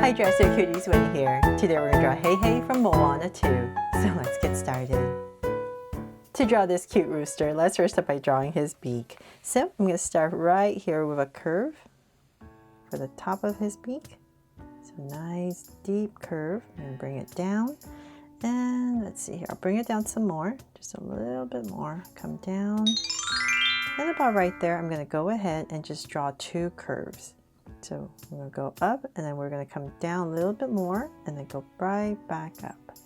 Hi Dresser Cuties, Winnie here. Today we're going to draw Heihei from Moana 2. So let's get started. To draw this cute rooster, let's first start by drawing his beak. So I'm going to start right here with a curve for the top of his beak. So nice deep curve, and bring it down. And let's see here, I'll bring it down some more, just a little bit more. Come down. And about right there, I'm going to go ahead and just draw two curves. So we're going to go up, and then we're going to come down a little bit more, and then go right back up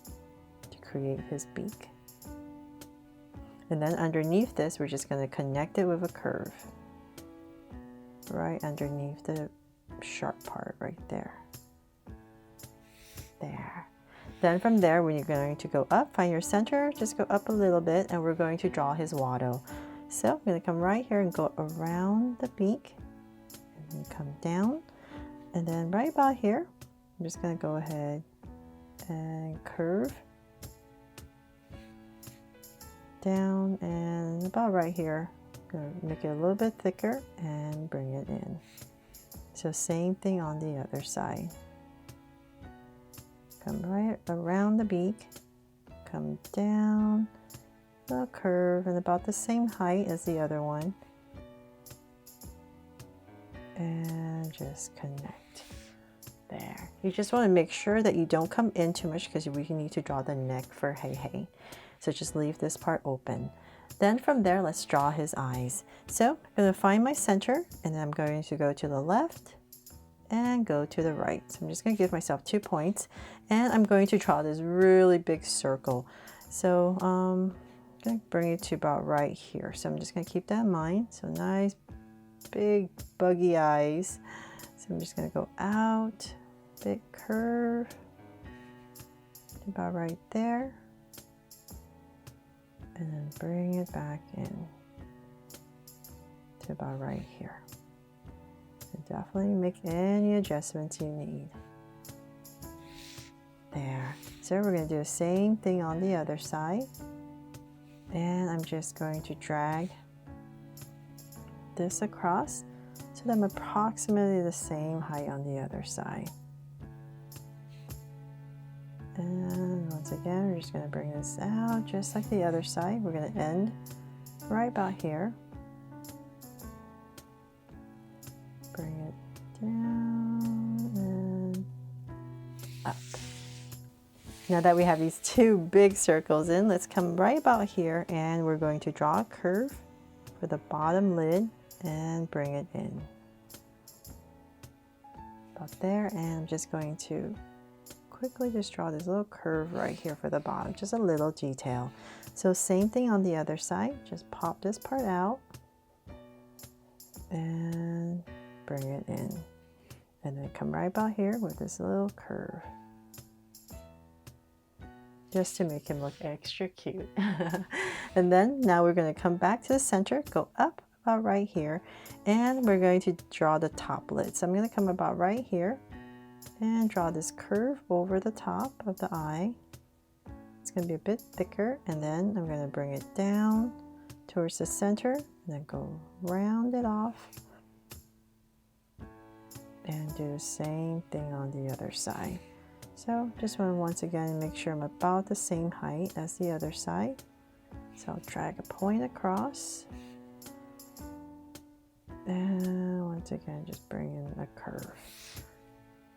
to create his beak. And then underneath this, we're just going to connect it with a curve. Right underneath the sharp part right there. There. Then from there, when you're going to go up, find your center, just go up a little bit, and we're going to draw his wattle. So I'm going to come right here and go around the beak. And come down, and then right about here I'm just going to go ahead and curve down, and about right here I'm going to make it a little bit thicker and bring it in. So same thing on the other side. Come right around the beak, come down, a curve, and about the same height as the other one. And just connect there. You just want to make sure that you don't come in too much, because we need to draw the neck for Heihei. So just leave this part open. Then from there, let's draw his eyes. So I'm going to find my center, and then I'm going to go to the left and go to the right. So I'm just going to give myself 2 points, and I'm going to draw this really big circle. So I'm going to bring it to about right here. So I'm just going to keep that in mind. So nice big buggy eyes. So I'm just going to go out, big curve, about right there, and then bring it back in to about right here. And definitely make any adjustments you need. There. So we're going to do the same thing on the other side, and I'm just going to drag this across so that I'm approximately the same height on the other side. And once again, we're just going to bring this out just like the other side. We're going to end right about here. Bring it down and up. Now that we have these two big circles in, let's come right about here, and we're going to draw a curve for the bottom lid and bring it in about there. And I'm just going to quickly just draw this little curve right here for the bottom, just a little detail. So same thing on the other side, just pop this part out and bring it in, and then come right about here with this little curve, just to make him look extra cute. And then now we're going to come back to the center, go up about right here, and we're going to draw the top lid. So I'm going to come about right here and draw this curve over the top of the eye. It's going to be a bit thicker, and then I'm going to bring it down towards the center, and then go round it off and do the same thing on the other side. So just want to once again make sure I'm about the same height as the other side. So I'll drag a point across, and once again just bring in a curve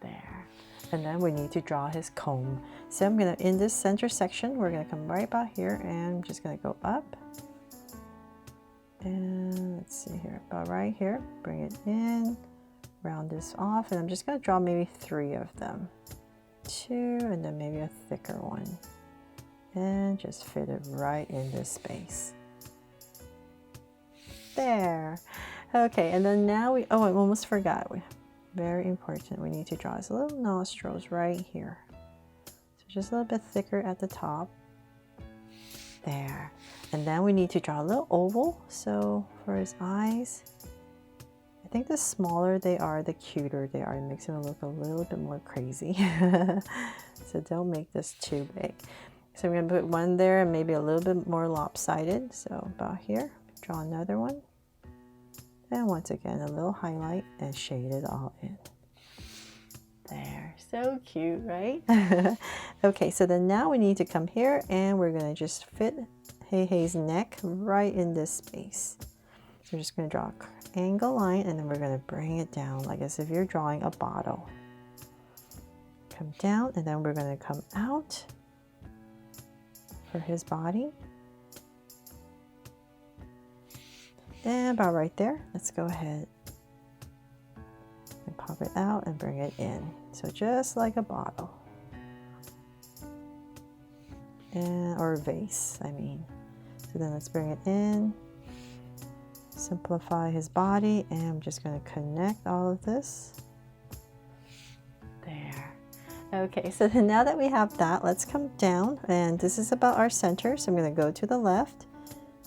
there. And then we need to draw his comb. So I'm going to, in this center section, we're going to come right about here, and I'm just going to go up, and let's see here, about right here, bring it in, round this off, and I'm just going to draw maybe 3 of them, 2, and then maybe a thicker one, and just fit it right in this space. There. Okay, and then now I almost forgot. Very important, we need to draw his little nostrils right here. So just a little bit thicker at the top. There. And then we need to draw a little oval. So for his eyes, I think the smaller they are, the cuter they are. It makes him look a little bit more crazy. So don't make this too big. So I'm going to put one there and maybe a little bit more lopsided. So about here, draw another one. And once again, a little highlight and shade it all in. There. So cute, right? Okay, so then now we need to come here and we're gonna just fit Heihei's neck right in this space. So we're just gonna draw an angle line and then we're gonna bring it down like as if you're drawing a bottle. Come down and then we're gonna come out for his body. And about right there, let's go ahead and pop it out and bring it in. So just like a bottle. Or a vase, I mean. So then let's bring it in, simplify his body, and I'm just going to connect all of this. There. Okay, so then now that we have that, let's come down, and this is about our center. So I'm going to go to the left,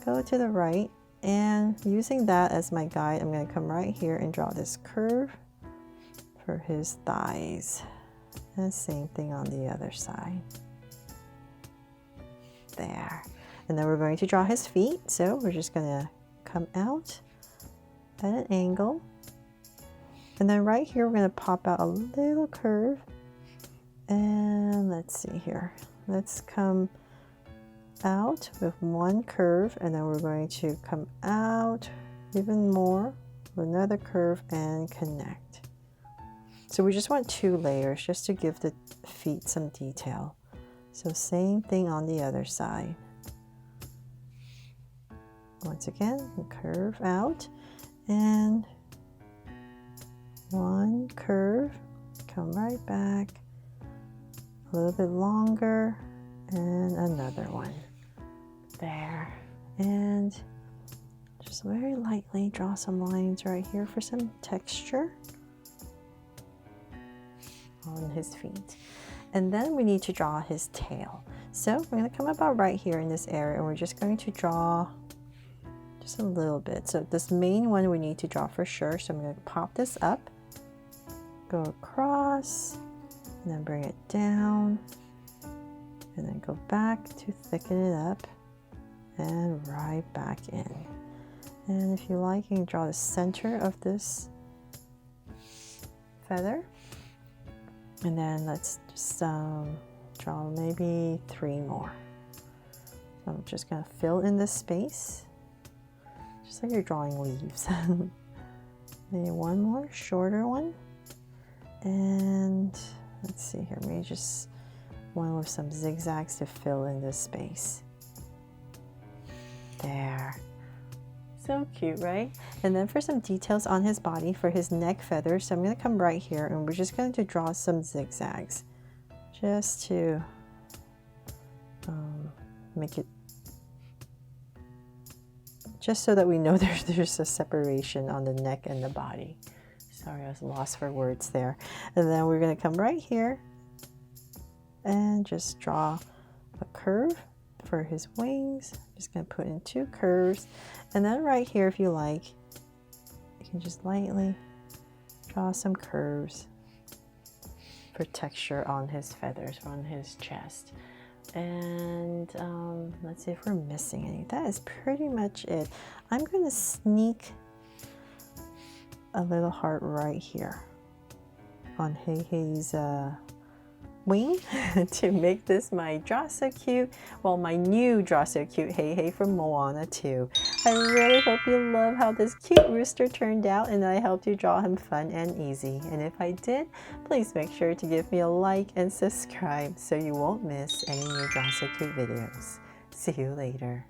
go to the right, and using that as my guide, I'm going to come right here and draw this curve for his thighs. And same thing on the other side. There. And then we're going to draw his feet. So we're just going to come out at an angle. And then right here, we're going to pop out a little curve. And let's see here. Let's come out with one curve. And then we're going to come out even more with another curve and connect. So we just want 2 layers just to give the feet some detail. So same thing on the other side. Once again, curve out and one curve, come right back, a little bit longer and another one. There. And just very lightly draw some lines right here for some texture on his feet. And then we need to draw his tail. So we're going to come about right here in this area and we're just going to draw just a little bit. So this main one we need to draw for sure. So I'm going to pop this up, go across, and then bring it down, and then go back to thicken it up and right back in. And if you like, you can draw the center of this feather. And then let's just draw maybe 3 more. So I'm just going to fill in this space, just like you're drawing leaves. Maybe one more, shorter one. And let's see here, maybe just one with some zigzags to fill in this space. There. So cute, right? And then for some details on his body, for his neck feathers, so I'm going to come right here and we're just going to draw some zigzags just to make it, just so that we know there's a separation on the neck and the body. Sorry, I was lost for words there. And then we're going to come right here and just draw a curve for his wings. I'm just going to put in 2 curves. And then right here, if you like, you can just lightly draw some curves for texture on his feathers, on his chest. And let's see if we're missing any. That is pretty much it. I'm going to sneak a little heart right here on Heihei's wing to make this my Draw So Cute, well, my new Draw So Cute Heihei from Moana 2. I really hope you love how this cute rooster turned out and that I helped you draw him fun and easy. And if I did, please make sure to give me a like and subscribe so you won't miss any new Draw So Cute videos. See you later.